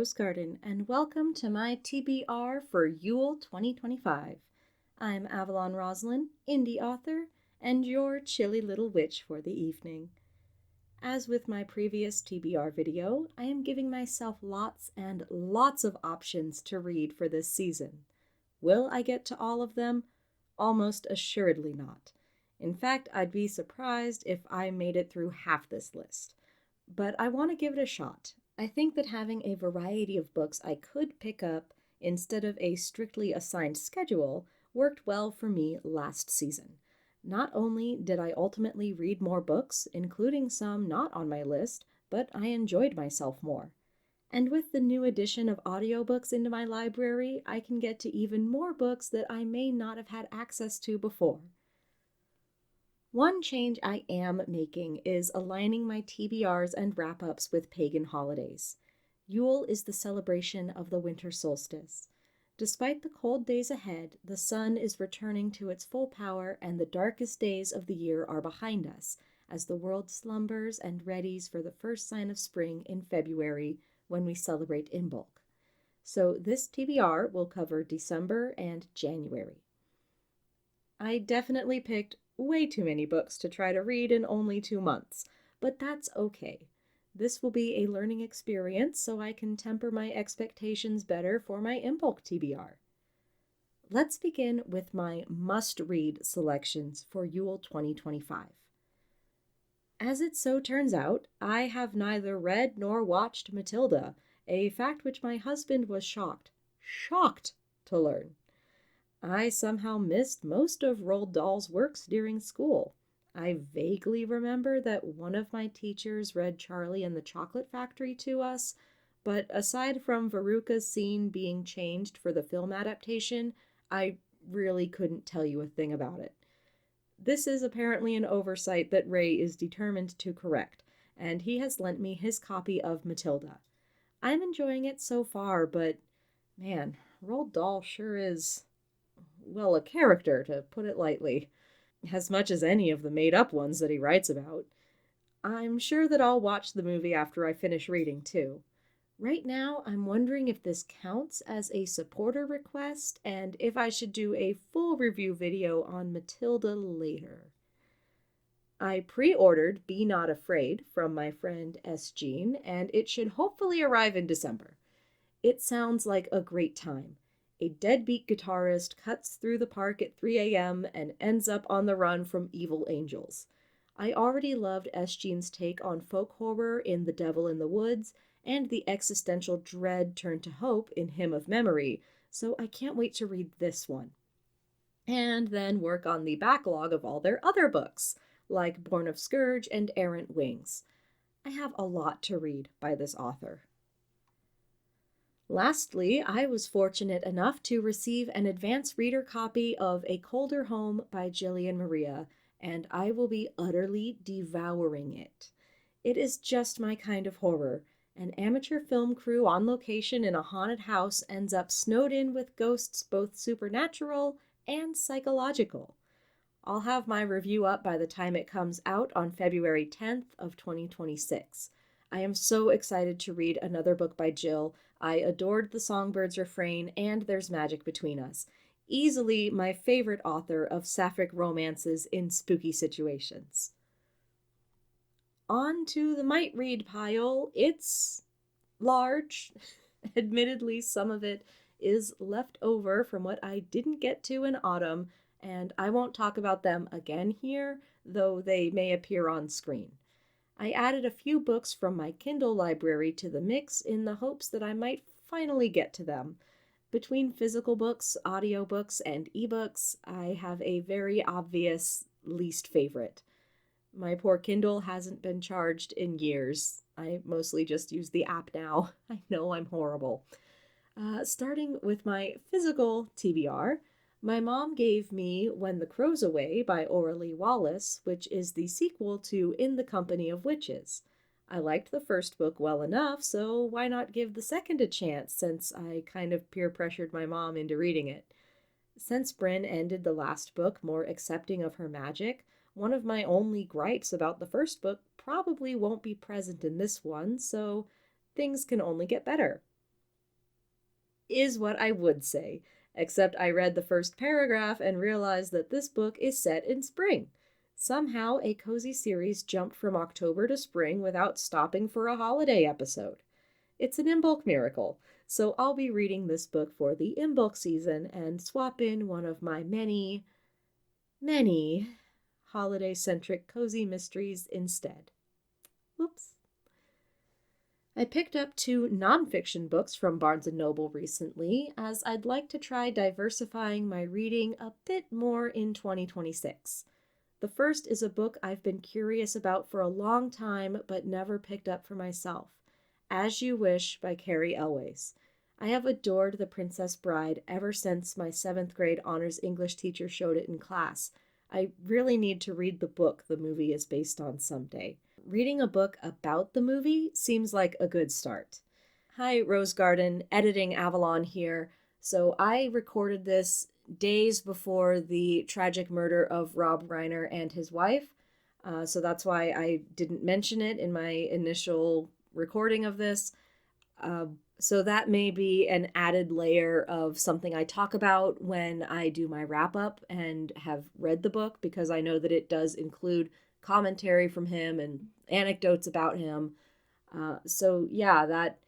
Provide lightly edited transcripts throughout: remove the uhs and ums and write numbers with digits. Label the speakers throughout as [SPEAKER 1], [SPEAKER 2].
[SPEAKER 1] Rose Garden, and welcome to my TBR for Yule 2025. I'm Avalon Roselin, indie author, and your chilly little witch for the evening. As with my previous TBR video, I am giving myself lots and lots of options to read for this season. Will I get to all of them? Almost assuredly not. In fact, I'd be surprised if I made it through half this list. But I want to give it a shot. I think that having a variety of books I could pick up instead of a strictly assigned schedule worked well for me last season. Not only did I ultimately read more books, including some not on my list, but I enjoyed myself more. And with the new addition of audiobooks into my library, I can get to even more books that I may not have had access to before. One change I am making is aligning my TBRs and wrap-ups with pagan holidays. Yule is the celebration of the winter solstice. Despite the cold days ahead, the sun is returning to its full power and the darkest days of the year are behind us, as the world slumbers and readies for the first sign of spring in February when we celebrate Imbolc. So this TBR will cover December and January. I definitely picked way too many books to try to read in only 2 months, but that's okay. This will be a learning experience so I can temper my expectations better for my Imbolc TBR. Let's begin with my must-read selections for Yule 2025. As it so turns out, I have neither read nor watched Matilda, a fact which my husband was shocked to learn. I somehow missed most of Roald Dahl's works during school. I vaguely remember that one of my teachers read Charlie and the Chocolate Factory to us, but aside from Veruca's scene being changed for the film adaptation, I really couldn't tell you a thing about it. This is apparently an oversight that Ray is determined to correct, and he has lent me his copy of Matilda. I'm enjoying it so far, but man, Roald Dahl sure is, well, a character, to put it lightly, as much as any of the made-up ones that he writes about. I'm sure that I'll watch the movie after I finish reading, too. Right now, I'm wondering if this counts as a supporter request, and if I should do a full review video on Matilda later. I pre-ordered Be Not Afraid from my friend S. Jean, and it should hopefully arrive in December. It sounds like a great time. A deadbeat guitarist cuts through the park at 3 a.m. and ends up on the run from evil angels. I already loved S. Jean's take on folk horror in The Devil in the Woods and the existential dread turned to hope in Hymn of Memory, so I can't wait to read this one. And then work on the backlog of all their other books, like Born of Scourge and Errant Wings. I have a lot to read by this author. Lastly, I was fortunate enough to receive an advance reader copy of A Colder Home by Jillian Maria, and I will be utterly devouring it. It is just my kind of horror. An amateur film crew on location in a haunted house ends up snowed in with ghosts both supernatural and psychological. I'll have my review up by the time it comes out on February 10th of 2026. I am so excited to read another book by Jill. I adored The Songbird's Refrain and There's Magic Between Us. Easily my favorite author of sapphic romances in spooky situations. On to the might read pile. It's large. Admittedly, some of it is left over from what I didn't get to in autumn, and I won't talk about them again here, though they may appear on screen. I added a few books from my Kindle library to the mix in the hopes that I might finally get to them. Between physical books, audiobooks, and ebooks, I have a very obvious least favorite. My poor Kindle hasn't been charged in years. I mostly just use the app now. I know I'm horrible. Starting with my physical TBR, my mom gave me When the Crow's Away by Aurelie Wallace, which is the sequel to In the Company of Witches. I liked the first book well enough, so why not give the second a chance since I kind of peer pressured my mom into reading it. Since Bryn ended the last book more accepting of her magic, one of my only gripes about the first book probably won't be present in this one, so things can only get better. is what I would say, except I read the first paragraph and realized that this book is set in spring. Somehow, a cozy series jumped from October to spring without stopping for a holiday episode. It's an in-bulk miracle, so I'll be reading this book for the in-bulk season and swap in one of my many holiday-centric cozy mysteries instead. Whoops. I picked up 2 nonfiction books from Barnes & Noble recently, as I'd like to try diversifying my reading a bit more in 2026. The first is a book I've been curious about for a long time but never picked up for myself, As You Wish by Carrie Elways. I have adored The Princess Bride ever since my 7th grade honors English teacher showed it in class. I really need to read the book the movie is based on someday. Reading a book about the movie seems like a good start. Hi, Rose Garden, Editing Avalon here. So I recorded this days before the tragic murder of Rob Reiner and his wife. So that's why I didn't mention it in my initial recording of this. So that may be an added layer of something I talk about when I do my wrap-up and have read the book, because I know that it does include commentary from him and anecdotes about him. So yeah, that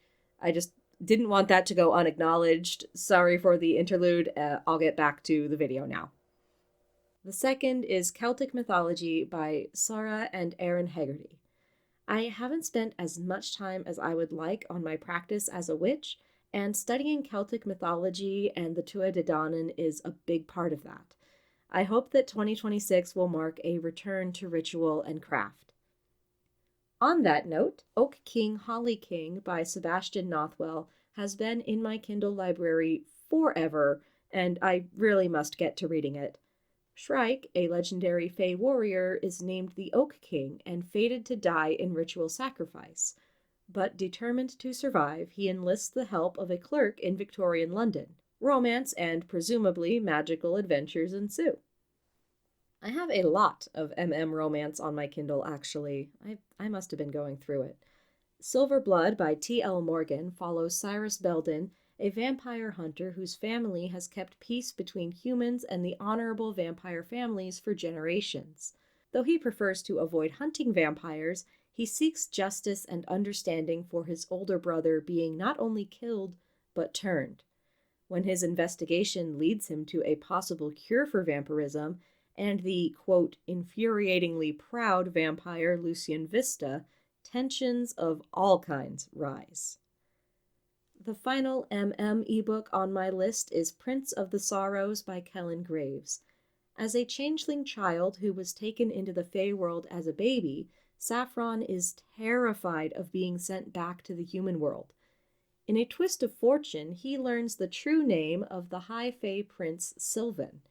[SPEAKER 1] I just didn't want that to go unacknowledged. Sorry for the interlude. I'll get back to the video now. The second is Celtic Mythology by Sarah and Aaron Hegarty. I haven't spent as much time as I would like on my practice as a witch, and studying Celtic mythology and the Tua de Danann is a big part of that. I hope that 2026 will mark a return to ritual and craft. On that note, Oak King, Holly King by Sebastian Nothwell has been in my Kindle library forever, and I really must get to reading it. Shrike, a legendary Fey warrior, is named the Oak King and fated to die in ritual sacrifice. But determined to survive, he enlists the help of a clerk in Victorian London. Romance and presumably magical adventures ensue. I have a lot of romance on my Kindle, actually. I must have been going through it. Silver Blood by T.L. Morgan follows Cyrus Belden, a vampire hunter whose family has kept peace between humans and the honorable vampire families for generations. Though he prefers to avoid hunting vampires, he seeks justice and understanding for his older brother being not only killed, but turned. When his investigation leads him to a possible cure for vampirism, and the, quote, infuriatingly proud vampire Lucien Vista, tensions of all kinds rise. The final ebook on my list is Prince of the Sorrows by Kellen Graves. As a changeling child who was taken into the Fey world as a baby, Saffron is terrified of being sent back to the human world. In a twist of fortune, he learns the true name of the High Fey Prince Sylvan.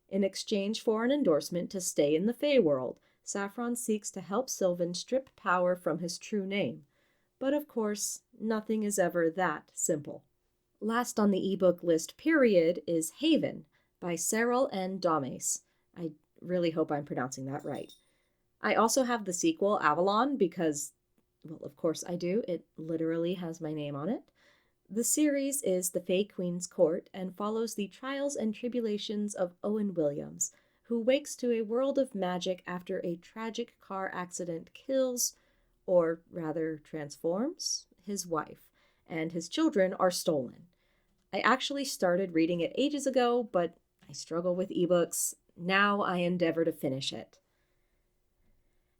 [SPEAKER 1] In exchange for an endorsement to stay in the Fey world, Saffron seeks to help Sylvan strip power from his true name. But of course, nothing is ever that simple. Last on the ebook list, period, is Haven by Cyril N. Domes. I really hope I'm pronouncing that right. I also have the sequel, Avalon, because, well, of course I do. It literally has my name on it. The series is The Fey Queen's Court and follows the trials and tribulations of Owen Williams, who wakes to a world of magic after a tragic car accident kills, or rather transforms, his wife, and his children are stolen. I actually started reading it ages ago, but I struggle with ebooks. Now I endeavor to finish it.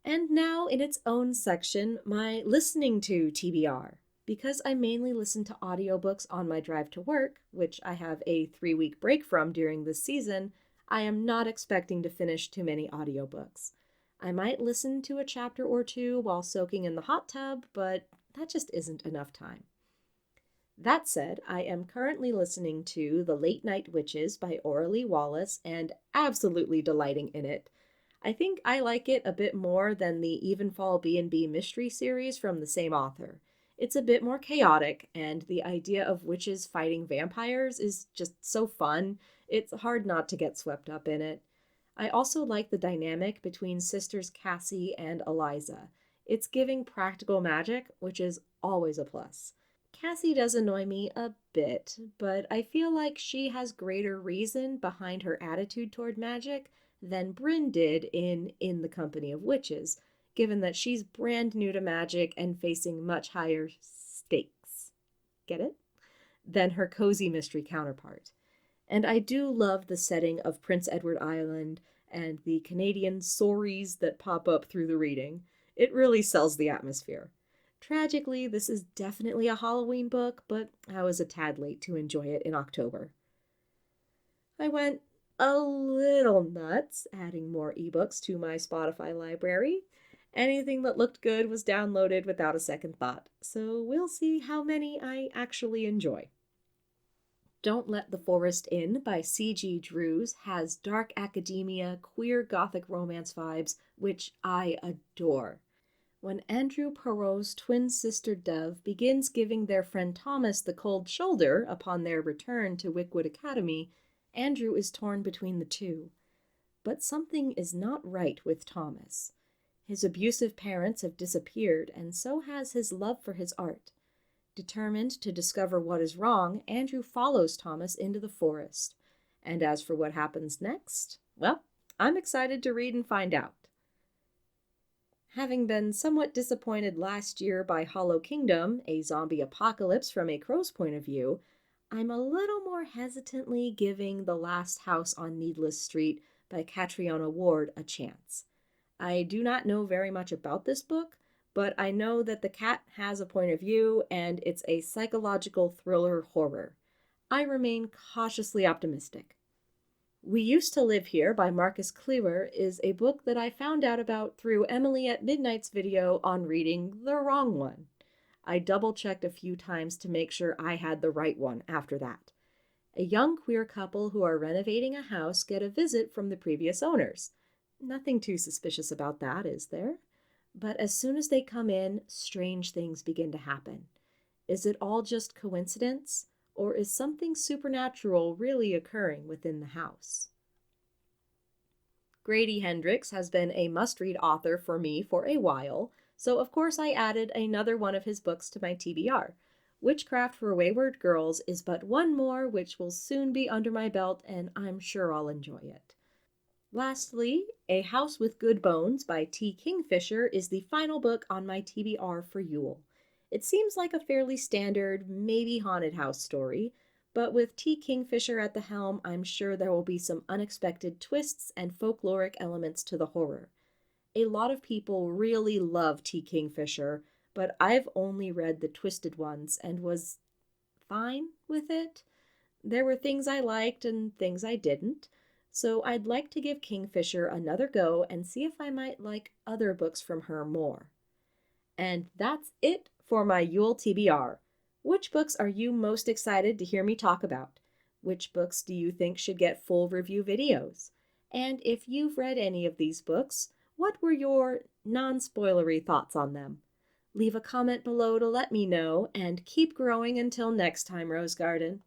[SPEAKER 1] And now, in its own section, my listening to TBR. Because I mainly listen to audiobooks on my drive to work, which I have a 3-week break from during this season, I am not expecting to finish too many audiobooks. I might listen to a chapter or two while soaking in the hot tub, but that just isn't enough time. That said, I am currently listening to The Late Night Witches by Aurelie Wallace and absolutely delighting in it. I think I like it a bit more than the Evenfall B&B mystery series from the same author. It's a bit more chaotic, and the idea of witches fighting vampires is just so fun. It's hard not to get swept up in it. I also like the dynamic between sisters Cassie and Eliza. It's giving practical magic, which is always a plus. Cassie does annoy me a bit, but I feel like she has greater reason behind her attitude toward magic than Bryn did in the Company of Witches, given that she's brand new to magic and facing much higher stakes. Get it? Than her cozy mystery counterpart. And I do love the setting of Prince Edward Island and the Canadian sorries that pop up through the reading. It really sells the atmosphere. Tragically, this is definitely a Halloween book, but I was a tad late to enjoy it in October. I went a little nuts, adding more ebooks to my Spotify library. Anything that looked good was downloaded without a second thought, so we'll see how many I actually enjoy. Don't Let the Forest In by C.G. Drews has dark academia, queer gothic romance vibes, which I adore. When Andrew Perrault's twin sister Dove begins giving their friend Thomas the cold shoulder upon their return to Wickwood Academy, Andrew is torn between the two. But something is not right with Thomas. His abusive parents have disappeared, and so has his love for his art. Determined to discover what is wrong, Andrew follows Thomas into the forest. And as for what happens next, well, I'm excited to read and find out. Having been somewhat disappointed last year by Hollow Kingdom, a zombie apocalypse from a crow's point of view, I'm a little more hesitantly giving The Last House on Needless Street by Catriona Ward a chance. I do not know very much about this book, but I know that the cat has a point of view and it's a psychological thriller horror. I remain cautiously optimistic. We Used to Live Here by Marcus Cleaver is a book that I found out about through Emily at Midnight's video on reading the wrong one. I double-checked a few times to make sure I had the right one after that. A young queer couple who are renovating a house get a visit from the previous owners. Nothing too suspicious about that, is there? But as soon as they come in, strange things begin to happen. Is it all just coincidence, or is something supernatural really occurring within the house? Grady Hendrix has been a must-read author for me for a while, so of course I added another one of his books to my TBR. Witchcraft for Wayward Girls is but one more, which will soon be under my belt, and I'm sure I'll enjoy it. Lastly, A House with Good Bones by T. Kingfisher is the final book on my TBR for Yule. It seems like a fairly standard, maybe haunted house story, but with T. Kingfisher at the helm, I'm sure there will be some unexpected twists and folkloric elements to the horror. A lot of people really love T. Kingfisher, but I've only read the twisted ones and was fine with it. There were things I liked and things I didn't. So I'd like to give Kingfisher another go and see if I might like other books from her more. And that's it for my Yule TBR. Which books are you most excited to hear me talk about? Which books do you think should get full review videos? And if you've read any of these books, what were your non-spoilery thoughts on them? Leave a comment below to let me know, and keep growing until next time, Rose Garden.